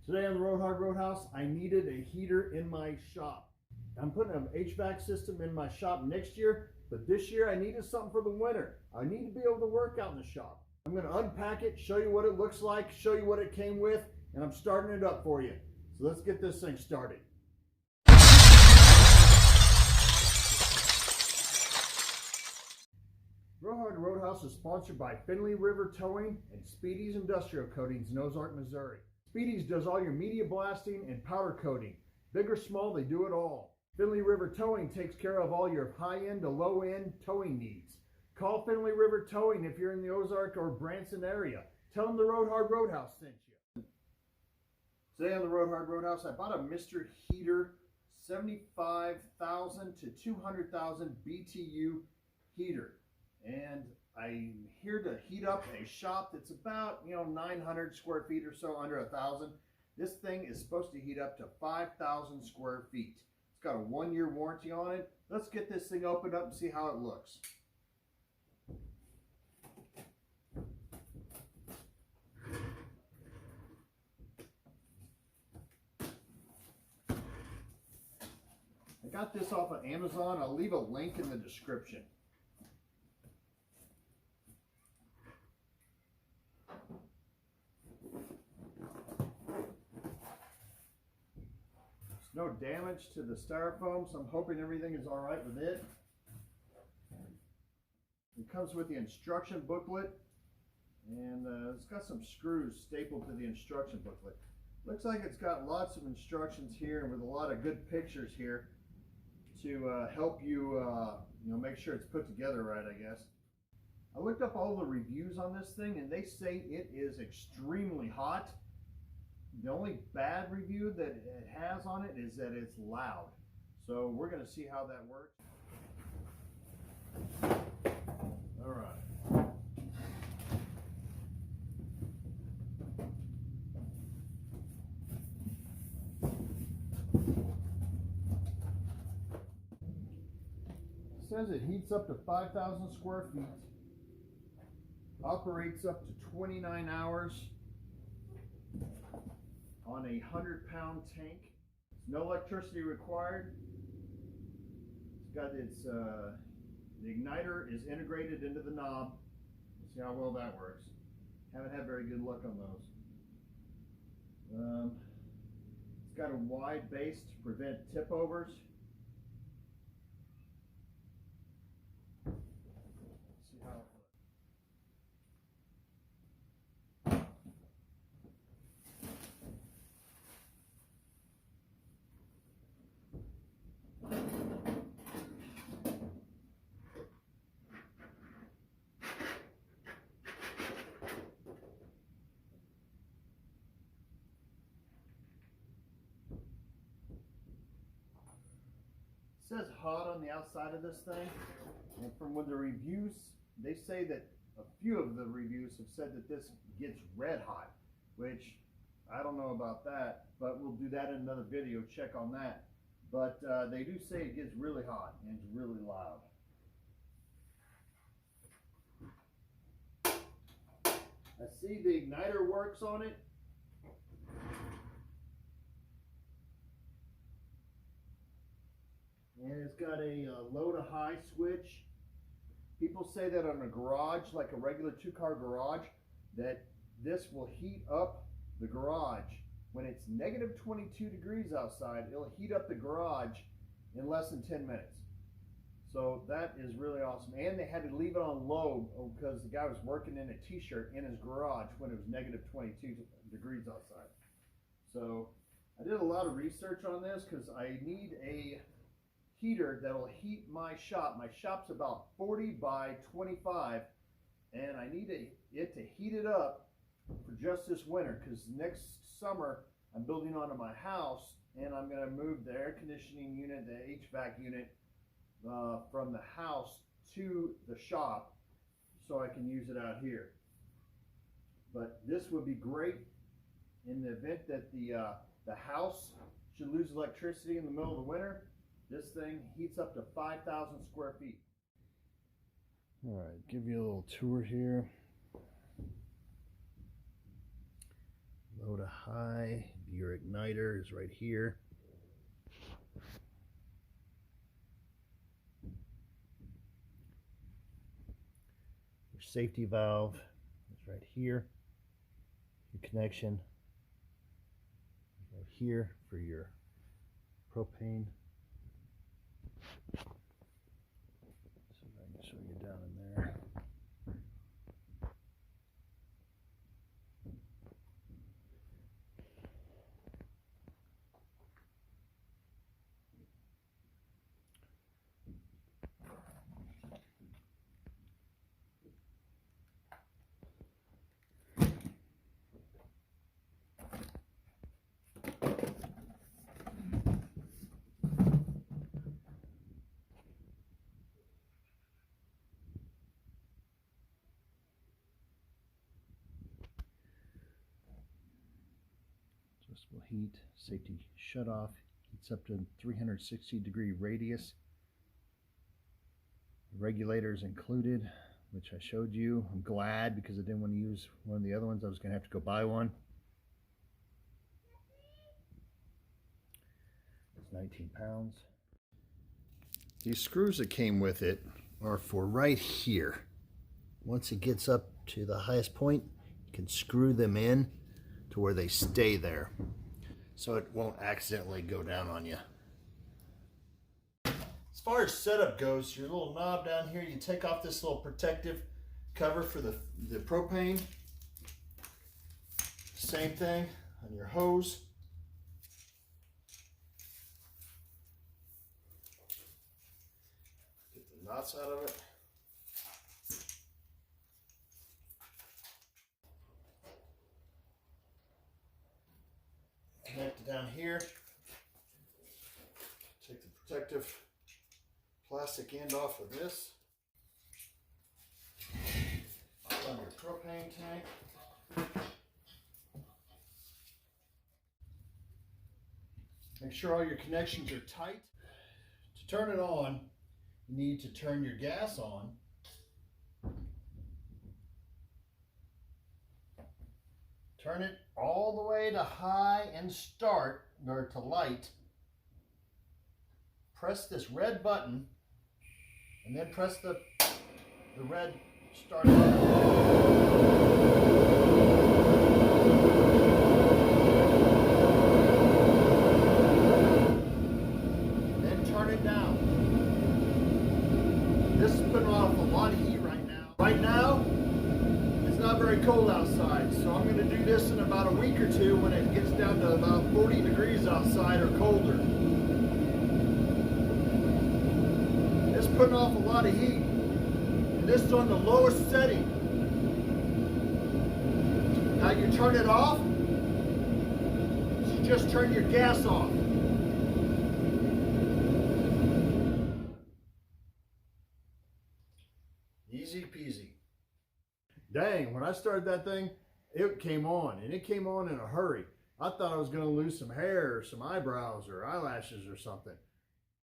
Today on the Roadhouse, I needed a heater in my shop. I'm putting an HVAC system in my shop next year, but this year I needed something for the winter. I need to be able to work out in the shop. I'm going to unpack it, show you what it looks like, show you what it came with, and I'm starting it up for you. So let's get this thing started. Roadhouse is sponsored by Finley River Towing and Speedy's Industrial Coatings in Ozark, Missouri. Speedy's does all your media blasting and powder coating. Big or small, they do it all. Finley River Towing takes care of all your high-end to low-end towing needs. Call Finley River Towing if you're in the Ozark or Branson area. Tell them the Roadhouse sent you. Today on the Roadhouse, I bought a Mr. Heater 75,000 to 200,000 BTU heater. And I'm here to heat up a shop that's about 900 square feet or so, under 1,000. This thing is supposed to heat up to 5,000 square feet. It's got a 1-year warranty on it. Let's get this thing opened up and see how it looks. I got this off of Amazon. I'll leave a link in the description. No damage to the styrofoam, so I'm hoping everything is all right with it. It comes with the instruction booklet, and it's got some screws stapled to the instruction booklet. Looks like it's got lots of instructions here, and with a lot of good pictures here to help you, make sure it's put together right, I guess. I looked up all the reviews on this thing, and they say it is extremely hot. The only bad review that it has on it is that it's loud. So we're going to see how that works. All right. It says it heats up to 5,000 square feet, operates up to 29 hours. On a 100-pound tank. No electricity required. It's got its the igniter is integrated into the knob. Let's see how well that works. Haven't had very good luck on those. It's got a wide base to prevent tip overs. Let's see how it looks. It says hot on the outside of this thing, and from the reviews, they say that a few of the reviews have said that this gets red hot, which I don't know about that, but we'll do that in another video, check on that. But they do say it gets really hot and it's really loud. I see the igniter works on it. And it's got a low to high switch. People say that on a garage, like a regular 2-car garage, that this will heat up the garage. When it's negative 22 degrees outside, it'll heat up the garage in less than 10 minutes. So that is really awesome. And they had to leave it on low because the guy was working in a t-shirt in his garage when it was negative 22 degrees outside. So I did a lot of research on this because I need a heater that will heat my shop. My shop's about 40 by 25, and I need it to heat it up for just this winter, because next summer I'm building onto my house, and I'm going to move the air conditioning unit, the HVAC unit, from the house to the shop so I can use it out here. But this would be great in the event that the house should lose electricity in the middle of the winter. This thing heats up to 5,000 square feet. All right, give you a little tour here. Low to high. Your igniter is right here. Your safety valve is right here. Your connection right here for your propane. So I can show you down in there. Will heat, safety shut off, heats up to 360-degree radius. Regulators included, which I showed you. I'm glad because I didn't want to use one of the other ones. I was going to have to go buy one. It's 19 pounds. These screws that came with it are for right here. Once it gets up to the highest point, you can screw them in to where they stay there, so it won't accidentally go down on you. As far as setup goes, your little knob down here, you take off this little protective cover for the propane. Same thing on your hose. Get the knots out of it. Connect it down here. Take the protective plastic end off of this. On your propane tank. Make sure all your connections are tight. To turn it on, you need to turn your gas on. Turn it all the way to high and start, or to light. Press this red button, and then press the red start button. Then turn it down. This is putting off a lot of heat right now. Right now, it's not very cold outside, so I'm going to do this in about a week or two when it gets down to about 40 degrees outside or colder. It's putting off a lot of heat, and this is on the lowest setting. Now you turn it off, you just turn your gas off. Easy peasy. Dang, when I started that thing, it came on, and it came on in a hurry. I thought I was going to lose some hair or some eyebrows or eyelashes or something.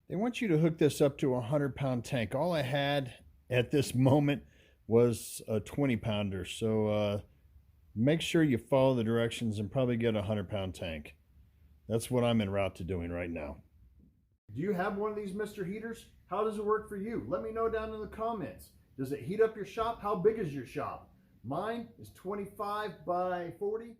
They want you to hook this up to a 100-pound tank. All I had at this moment was a 20-pounder, so make sure you follow the directions and probably get a 100-pound tank. That's what I'm en route to doing right now. Do you have one of these Mr. Heaters? How does it work for you? Let me know down in the comments. Does it heat up your shop? How big is your shop? Mine is 25 by 40,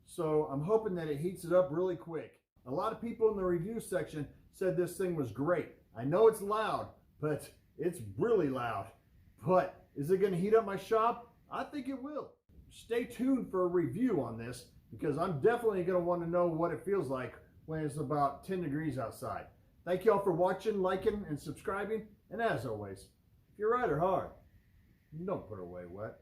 so I'm hoping that it heats it up really quick. A lot of people in the review section said this thing was great. I know it's loud, but it's really loud. But is it going to heat up my shop? I think it will. Stay tuned for a review on this, because I'm definitely going to want to know what it feels like when it's about 10 degrees outside. Thank you all for watching, liking, and subscribing. And as always, if you ride her hard, don't put her away wet.